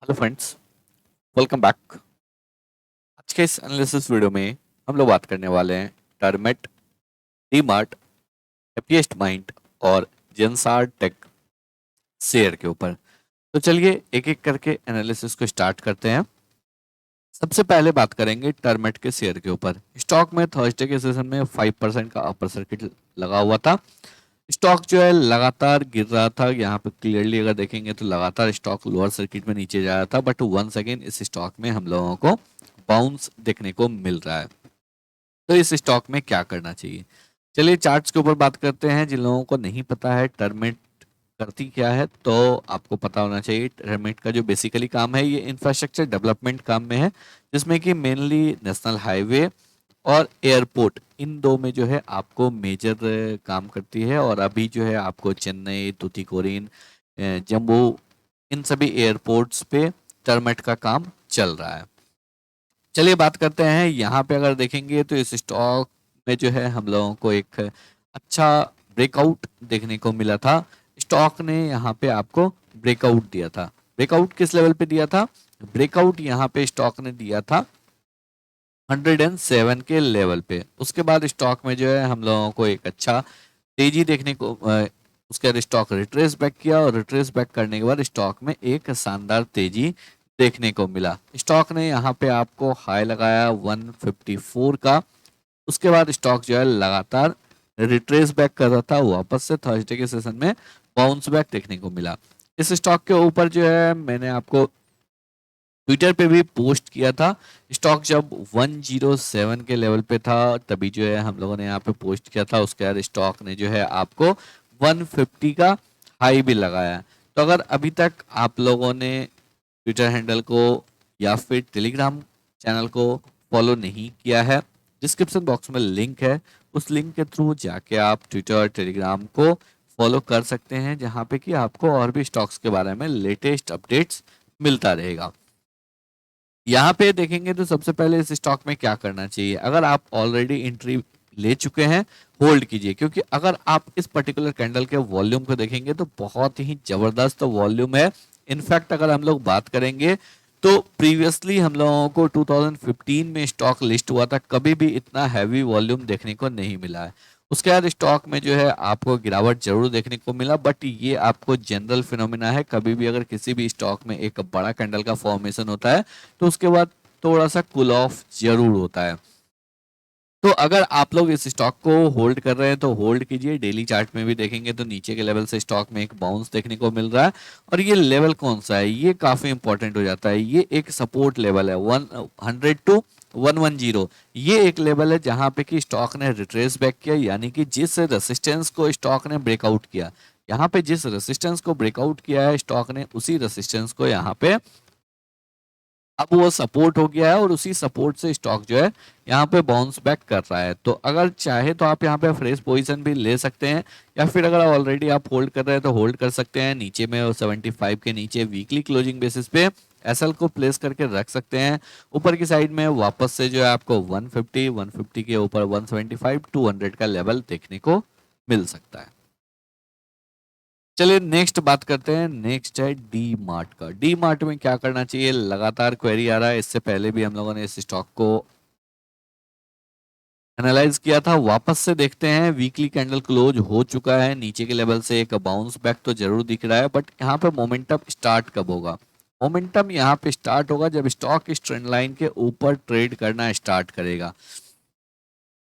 Hello friends, welcome back. आज के इस एनालिसिस वीडियो में हम लोग बात करने वाले हैं टर्मेट, डीमार्ट, हैप्पीएस्ट माइंड और जेंसार टेक शेयर के ऊपर। तो चलिए एक एक करके एनालिसिस को स्टार्ट करते हैं। सबसे पहले बात करेंगे टर्मेट के शेयर के ऊपर। स्टॉक में थर्सडे के सेशन में 5% का अपर सर्किट लगा हुआ था। स्टॉक जो है लगातार गिर रहा था। यहाँ पे क्लियरली अगर देखेंगे तो लगातार स्टॉक लोअर सर्किट में नीचे जा रहा था, बट वंस अगेन इस स्टॉक में हम लोगों को बाउंस देखने को मिल रहा है। तो इस स्टॉक में क्या करना चाहिए, चलिए चार्ट्स के ऊपर बात करते हैं। जिन लोगों को नहीं पता है टर्मेट करती क्या है, तो आपको पता होना चाहिए। टर्मेट का जो बेसिकली काम है, ये इंफ्रास्ट्रक्चर डेवलपमेंट काम में है, जिसमें कि मेनली नेशनल हाईवे और एयरपोर्ट, इन दो में जो है आपको मेजर काम करती है। और अभी जो है आपको चेन्नई, तूतीकोरिन, जम्मू, इन सभी एयरपोर्ट्स पे टर्मेट का काम चल रहा है। चलिए बात करते हैं। यहाँ पे अगर देखेंगे तो इस स्टॉक में जो है हम लोगों को एक अच्छा ब्रेकआउट देखने को मिला था। स्टॉक ने यहाँ पे आपको ब्रेकआउट दिया था। ब्रेकआउट किस लेवल पे दिया था? ब्रेकआउट यहाँ पे स्टॉक ने दिया था 107 के लेवल पे। उसके बाद स्टॉक में जो है हम लोगों को एक अच्छा तेजी देखने को उसके बाद स्टॉक रिट्रेस बैक किया, और रिट्रेस बैक करने के बाद स्टॉक में एक शानदार तेजी देखने को मिला। स्टॉक ने यहाँ पे आपको हाई लगाया 154 का। उसके बाद स्टॉक जो है लगातार रिट्रेस बैक कर रहा था, वापस से थर्सडे के सेशन में बाउंस बैक देखने को मिला। इस स्टॉक के ऊपर जो है मैंने आपको ट्विटर पे भी पोस्ट किया था। स्टॉक जब 107 के लेवल पे था तभी जो है हम लोगों ने यहाँ पे पोस्ट किया था। उसके बाद स्टॉक ने जो है आपको 150 का हाई भी लगाया। तो अगर अभी तक आप लोगों ने ट्विटर हैंडल को या फिर टेलीग्राम चैनल को फॉलो नहीं किया है, डिस्क्रिप्शन बॉक्स में लिंक है, उस लिंक के थ्रू जाके आप ट्विटर और टेलीग्राम को फॉलो कर सकते हैं, जहाँ पे कि आपको और भी स्टॉक्स के बारे में लेटेस्ट अपडेट्स मिलता रहेगा। यहाँ पे देखेंगे तो सबसे पहले इस स्टॉक में क्या करना चाहिए। अगर आप ऑलरेडी एंट्री ले चुके हैं, होल्ड कीजिए, क्योंकि अगर आप इस पर्टिकुलर कैंडल के वॉल्यूम को देखेंगे तो बहुत ही जबरदस्त वॉल्यूम है। इनफैक्ट अगर हम लोग बात करेंगे तो प्रीवियसली हम लोगों को 2015 में स्टॉक लिस्ट हुआ था, कभी भी इतना हैवी वॉल्यूम देखने को नहीं मिला है। उसके बाद स्टॉक में जो है आपको गिरावट जरूर देखने को मिला, बट ये आपको जनरल फिनोमिना है। कभी भी अगर किसी भी स्टॉक में एक बड़ा कैंडल का फॉर्मेशन होता है तो उसके बाद थोड़ा सा कूल ऑफ जरूर होता है। तो अगर आप लोग इस स्टॉक को होल्ड कर रहे हैं तो होल्ड कीजिए। डेली चार्ट में भी देखेंगे तो नीचे के लेवल से स्टॉक में एक बाउंस देखने को मिल रहा है। और ये लेवल कौन सा है, ये काफी इंपॉर्टेंट हो जाता है। ये एक सपोर्ट लेवल है 100 टू 110। ये एक लेवल है जहां पे कि स्टॉक ने रिट्रेस बैक किया, यानी कि जिस रेसिस्टेंस को स्टॉक ने ब्रेकआउट किया, यहाँ पे जिस रेसिस्टेंस को ब्रेकआउट किया है स्टॉक ने, उसी रेसिस्टेंस को यहाँ पे अब वो सपोर्ट हो गया है, और उसी सपोर्ट से स्टॉक जो है यहाँ पे बाउंस बैक कर रहा है। तो अगर चाहे तो आप यहाँ पे फ्रेश पोजीशन भी ले सकते हैं, या फिर अगर ऑलरेडी आप होल्ड कर रहे हैं तो होल्ड कर सकते हैं। नीचे में 75 के नीचे वीकली क्लोजिंग बेसिस पे एसएल को प्लेस करके रख सकते हैं। ऊपर की साइड में वापस से जो है आपको 150 के ऊपर 175 200 का लेवल देखने को मिल सकता है। चलिए नेक्स्ट बात करते हैं। नेक्स्ट है डी मार्ट का। डी मार्ट में क्या करना चाहिए, लगातार क्वेरी आ रहा है। इससे पहले भी हम लोगों ने इस स्टॉक को एनालाइज किया था। वापस से देखते हैं, वीकली कैंडल क्लोज हो चुका है। नीचे के लेवल से एक बाउंस बैक तो जरूर दिख रहा है, बट यहाँ पे मोमेंटम स्टार्ट कब होगा? मोमेंटम यहाँ पे स्टार्ट होगा जब स्टॉक इस ट्रेंड लाइन के ऊपर ट्रेड करना स्टार्ट करेगा।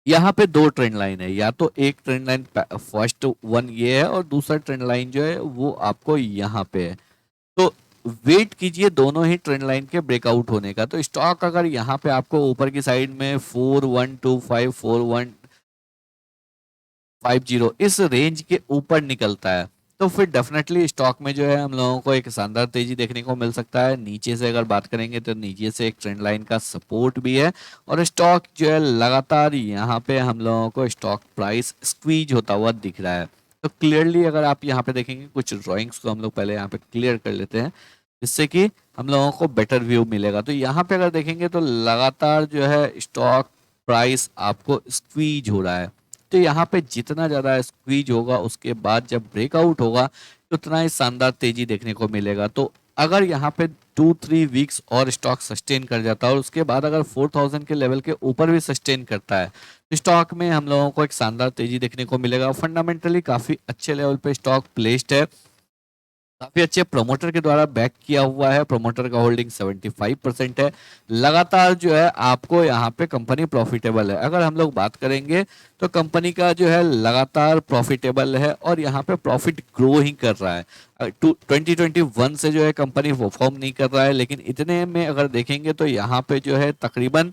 यहाँ पे दो ट्रेंड लाइन है, या तो एक ट्रेंड लाइन फर्स्ट वन ये है, और दूसरा ट्रेंड लाइन जो है वो आपको यहाँ पे है। तो वेट कीजिए दोनों ही ट्रेंड लाइन के ब्रेकआउट होने का। तो स्टॉक अगर यहाँ पे आपको ऊपर की साइड में 4125 4150 इस रेंज के ऊपर निकलता है, तो फिर डेफिनेटली स्टॉक में जो है हम लोगों को एक शानदार तेजी देखने को मिल सकता है। नीचे से अगर बात करेंगे तो नीचे से एक ट्रेंड लाइन का सपोर्ट भी है, और स्टॉक जो है लगातार यहाँ पे हम लोगों को स्टॉक प्राइस स्क्वीज होता हुआ दिख रहा है। तो क्लियरली अगर आप यहाँ पे देखेंगे, कुछ ड्राइंग्स को हम लोग पहले यहाँ पे क्लियर कर लेते हैं, जिससे कि हम लोगों को बेटर व्यू मिलेगा। तो यहाँ पे अगर देखेंगे तो लगातार जो है स्टॉक प्राइस आपको स्क्वीज हो रहा है। तो यहाँ पे जितना ज्यादा स्क्वीज होगा, उसके बाद जब ब्रेकआउट होगा, उतना ही शानदार तेजी देखने को मिलेगा। तो अगर यहाँ पे 2-3 वीक्स और स्टॉक सस्टेन कर जाता है और उसके बाद अगर 4000 के लेवल के ऊपर भी सस्टेन करता है तो स्टॉक में हम लोगों को एक शानदार तेजी देखने को मिलेगा। फंडामेंटली काफी अच्छे लेवल पे स्टॉक प्लेस्ड है, काफी अच्छे प्रोमोटर के द्वारा बैक किया हुआ है। प्रोमोटर का होल्डिंग 75% है। लगातार जो है आपको यहाँ पे कंपनी प्रॉफिटेबल है। अगर हम लोग बात करेंगे तो कंपनी का जो है लगातार प्रॉफिटेबल है और यहाँ पे प्रॉफिट ग्रो ही कर रहा है। 2021 से जो है कंपनी परफॉर्म नहीं कर रहा है, लेकिन इतने में अगर देखेंगे तो यहाँ पे जो है तकरीबन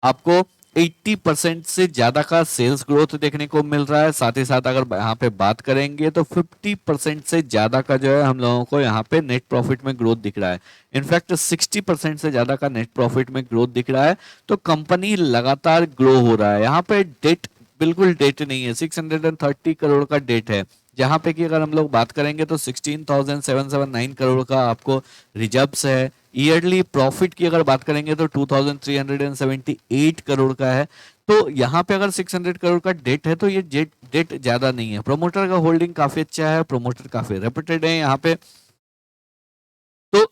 आपको 80% से ज्यादा का सेल्स ग्रोथ देखने को मिल रहा है। साथ ही साथ अगर यहाँ पे बात करेंगे तो 50% से ज्यादा का जो है हम लोगों को यहाँ पे नेट प्रॉफिट में ग्रोथ दिख रहा है। इनफैक्ट 60% से ज्यादा का नेट प्रॉफिट में ग्रोथ दिख रहा है। तो कंपनी लगातार ग्रो हो रहा है। यहाँ पे डेट बिल्कुल डेट नहीं है, 630 करोड़ का डेट है। जहां पे कि अगर हम लोग बात करेंगे तो 16,779 करोड़ का आपको रिजर्व्स है। ईयरली प्रॉफिट की अगर बात करेंगे तो 2,378 करोड़ का है। तो यहाँ पे अगर 600 करोड़ का डेट है तो ये डेट ज्यादा नहीं है। प्रोमोटर का होल्डिंग काफी अच्छा है, प्रोमोटर काफी रेपुटेड है यहाँ पे। तो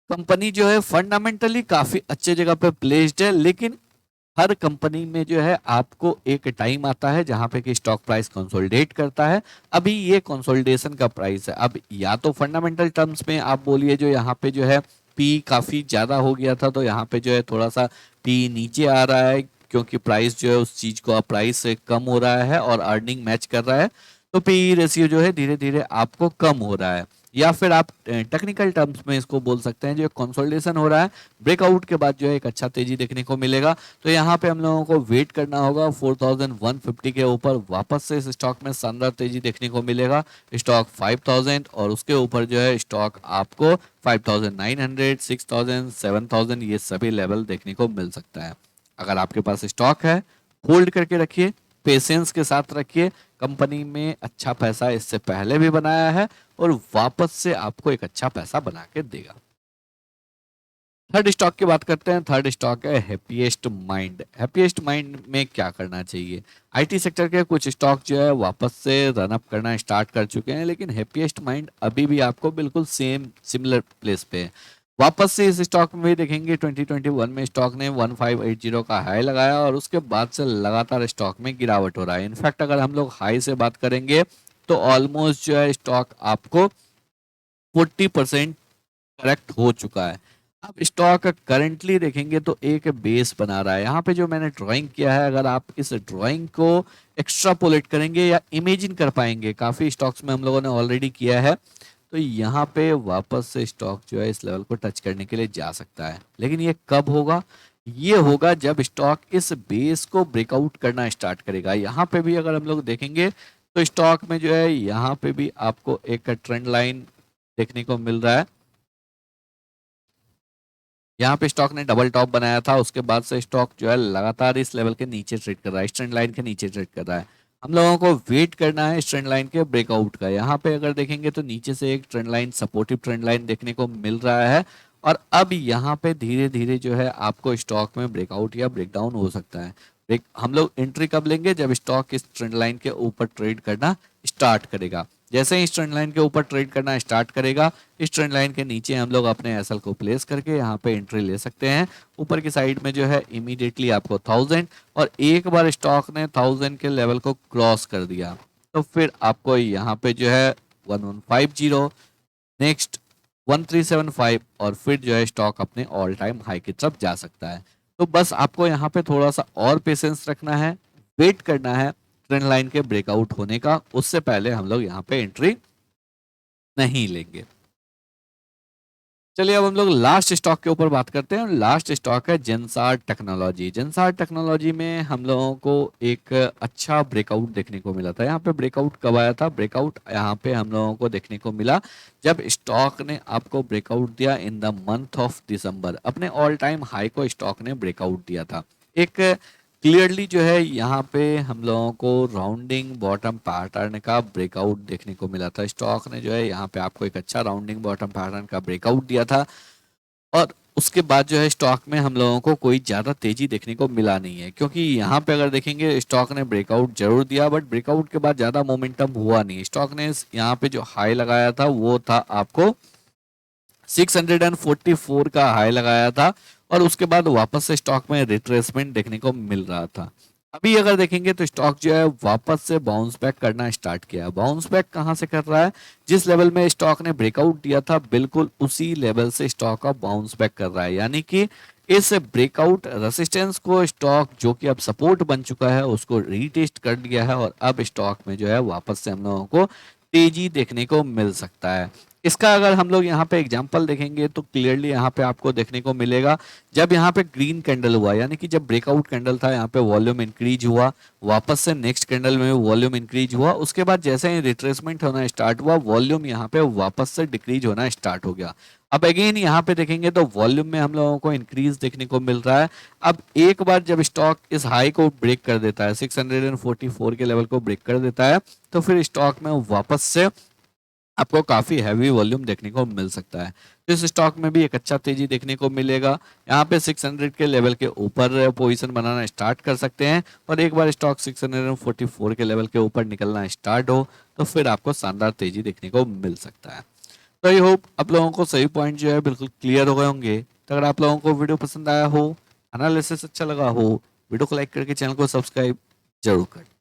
कंपनी जो है फंडामेंटली काफी अच्छे जगह पे प्लेस्ड है, लेकिन हर कंपनी में जो है आपको एक टाइम आता है जहां पे कि स्टॉक प्राइस कंसोलिडेट करता है। अभी ये कंसोलिडेशन का प्राइस है। अब या तो फंडामेंटल टर्म्स में आप बोलिए जो यहाँ पे जो है पी काफी ज्यादा हो गया था, तो यहाँ पे जो है थोड़ा सा पी नीचे आ रहा है क्योंकि प्राइस जो है उस चीज को प्राइस से कम हो रहा है और अर्निंग मैच कर रहा है। तो पी रेशियो जो है धीरे धीरे आपको कम हो रहा है। या फिर आप टेक्निकल टर्म्स में इसको बोल सकते हैं जो कंसोलिडेशन हो रहा है, ब्रेकआउट के बाद जो है एक अच्छा तेजी देखने को मिलेगा। तो यहाँ पे हम लोगों को वेट करना होगा 4150 के ऊपर वापस से इस स्टॉक में शानदार तेजी देखने को मिलेगा। स्टॉक 5000 और उसके ऊपर जो है स्टॉक आपको 5900, 6000, 7000 ये सभी लेवल देखने को मिल सकता है। अगर आपके पास स्टॉक है होल्ड करके रखिए, पेशेंस के साथ रखिए। कंपनी में अच्छा पैसा इससे पहले भी बनाया है और वापस से आपको एक अच्छा पैसा बना के देगा। थर्ड स्टॉक की बात करते हैं। थर्ड स्टॉक है हैप्पीएस्ट माइंड। हैप्पीएस्ट माइंड में क्या करना चाहिए? आईटी सेक्टर के कुछ स्टॉक जो है वापस से रन अप करना स्टार्ट कर चुके हैं, लेकिन हैप्पीएस्ट माइंड अभी भी आपको बिल्कुल सेम सिमिलर प्लेस पे है। वापस से इस स्टॉक में भी देखेंगे 2021 में स्टॉक ने 1580 का हाई लगाया और उसके बाद से लगातार स्टॉक में गिरावट हो रहा है। इनफैक्ट अगर हम लोग हाई से बात करेंगे तो ऑलमोस्ट जो है स्टॉक आपको 40% करेक्ट हो चुका है। अब स्टॉक करंटली देखेंगे तो एक बेस बना रहा है। यहाँ पे जो मैंने ड्राइंग किया है, अगर आप इस ड्राइंग को एक्स्ट्रापोलेट करेंगे या इमेजिन कर पाएंगे, काफी स्टॉक्स में हम लोगों ने ऑलरेडी किया है, तो यहाँ पे वापस से स्टॉक जो है इस लेवल को टच करने के लिए जा सकता है। लेकिन ये कब होगा? ये होगा जब स्टॉक इस बेस को ब्रेकआउट करना स्टार्ट करेगा। यहाँ पे भी अगर हम लोग देखेंगे तो स्टॉक में जो है यहाँ पे भी आपको एक ट्रेंड लाइन देखने को मिल रहा है। यहाँ पे स्टॉक ने डबल टॉप बनाया था, उसके बाद से स्टॉक जो है लगातार इस लेवल के नीचे ट्रेड कर रहा है, इस ट्रेंड लाइन के नीचे ट्रेड कर रहा है। हम लोगों को वेट करना है इस ट्रेंड लाइन के ब्रेकआउट का। यहाँ पे अगर देखेंगे तो नीचे से एक trend line, supportive trend line देखने को मिल रहा है और अब यहाँ पे धीरे धीरे जो है आपको स्टॉक में ब्रेकआउट या ब्रेकडाउन हो सकता है। ब्रेक हम लोग एंट्री कब लेंगे? जब स्टॉक इस ट्रेंड लाइन के ऊपर ट्रेड करना स्टार्ट करेगा। जैसे ही इस ट्रेंड लाइन के ऊपर ट्रेड करना स्टार्ट करेगा, इस ट्रेंड लाइन के नीचे हम लोग अपने एसएल को प्लेस करके यहाँ पे एंट्री ले सकते हैं। ऊपर की साइड में जो है इमीडिएटली आपको 1000 और एक बार स्टॉक ने 1000 के लेवल को क्रॉस कर दिया तो फिर आपको यहाँ पे जो है 1150, नेक्स्ट 1375 और फिर जो है स्टॉक अपने ऑल टाइम हाई की तरफ जा सकता है। तो बस आपको यहाँ पे थोड़ा सा और पेशेंस रखना है, वेट करना है ट्रेंड लाइन के ब्रेकआउट होने का। उससे पहले हम लोग यहाँ पे एंट्री नहीं लेंगे। चलिए अब हम लोग लास्ट स्टॉक के ऊपर बात करते हैं। लास्ट स्टॉक है जेंसार टेक्नोलॉजी। जेंसार टेक्नोलॉजी में हम लोगों को एक अच्छा ब्रेकआउट देखने को मिला था। यहाँ पे ब्रेकआउट कब आया था? ब्रेकआउट यहाँ पे हम लोगों को देखने को मिला जब स्टॉक ने आपको ब्रेकआउट दिया in the month of December. अपने ऑल टाइम हाई को स्टॉक ने ब्रेकआउट दिया था। एक क्लियरली जो है यहाँ पे हम लोगों को राउंडिंग बॉटम पैटर्न का ब्रेकआउट देखने को मिला था। स्टॉक ने जो है यहाँ पे आपको एक अच्छा राउंडिंग बॉटम पैटर्न का ब्रेकआउट दिया था और उसके बाद जो है स्टॉक में हम लोगों को कोई ज्यादा तेजी देखने को मिला नहीं है, क्योंकि यहाँ पे अगर देखेंगे स्टॉक ने ब्रेकआउट जरूर दिया बट ब्रेकआउट के बाद ज्यादा मोमेंटम हुआ नहीं। स्टॉक ने यहाँ पे जो हाई लगाया था वो था आपको 644 का हाई लगाया था और उसके बाद वापस से स्टॉक में रिट्रेसमेंट देखने को मिल रहा था। अभी अगर देखेंगे तो स्टॉक जो है वापस से बाउंस बैक करना स्टार्ट किया। बाउंस बैक कहां से कर रहा है? जिस लेवल में स्टॉक ने ब्रेकआउट दिया था बिल्कुल उसी लेवल से स्टॉक का बाउंस बैक कर रहा है, यानी कि इस ब्रेकआउट रेसिस्टेंस को स्टॉक जो कि अब सपोर्ट बन चुका है उसको रीटेस्ट कर लिया है और अब स्टॉक में जो है वापस से हम लोगों को तेजी देखने को मिल सकता है। इसका अगर हम लोग यहाँ पे एग्जांपल देखेंगे तो क्लियरली यहाँ पे आपको देखने को मिलेगा, जब यहाँ पे ग्रीन कैंडल हुआ यानी कि जब ब्रेकआउट कैंडल था यहाँ पे वॉल्यूम इंक्रीज हुआ, वापस से नेक्स्ट कैंडल में वॉल्यूम इंक्रीज हुआ, उसके बाद जैसे ही रिट्रेसमेंट होना स्टार्ट हुआ वॉल्यूम यहाँ पे वापस से डिक्रीज होना स्टार्ट हो गया। अब अगेन यहाँ पे देखेंगे तो वॉल्यूम में हम लोगों को इंक्रीज देखने को मिल रहा है। अब एक बार जब स्टॉक इस हाई को ब्रेक कर देता है, 644 के लेवल को ब्रेक कर देता है, तो फिर स्टॉक में वापस से आपको काफी हैवी वॉल्यूम देखने को मिल सकता है। तो इस स्टॉक में भी एक अच्छा तेजी देखने को मिलेगा। यहाँ पे 600 के लेवल के ऊपर पोजीशन बनाना स्टार्ट कर सकते हैं और एक बार स्टॉक 644 के लेवल के ऊपर निकलना स्टार्ट हो तो फिर आपको शानदार तेजी देखने को मिल सकता है। तो आई होप आप लोगों को सही पॉइंट जो है बिल्कुल क्लियर हो गए होंगे। तो अगर आप लोगों को वीडियो पसंद आया हो, एनालिसिस अच्छा लगा हो, वीडियो को लाइक करके चैनल को सब्सक्राइब जरूर करें।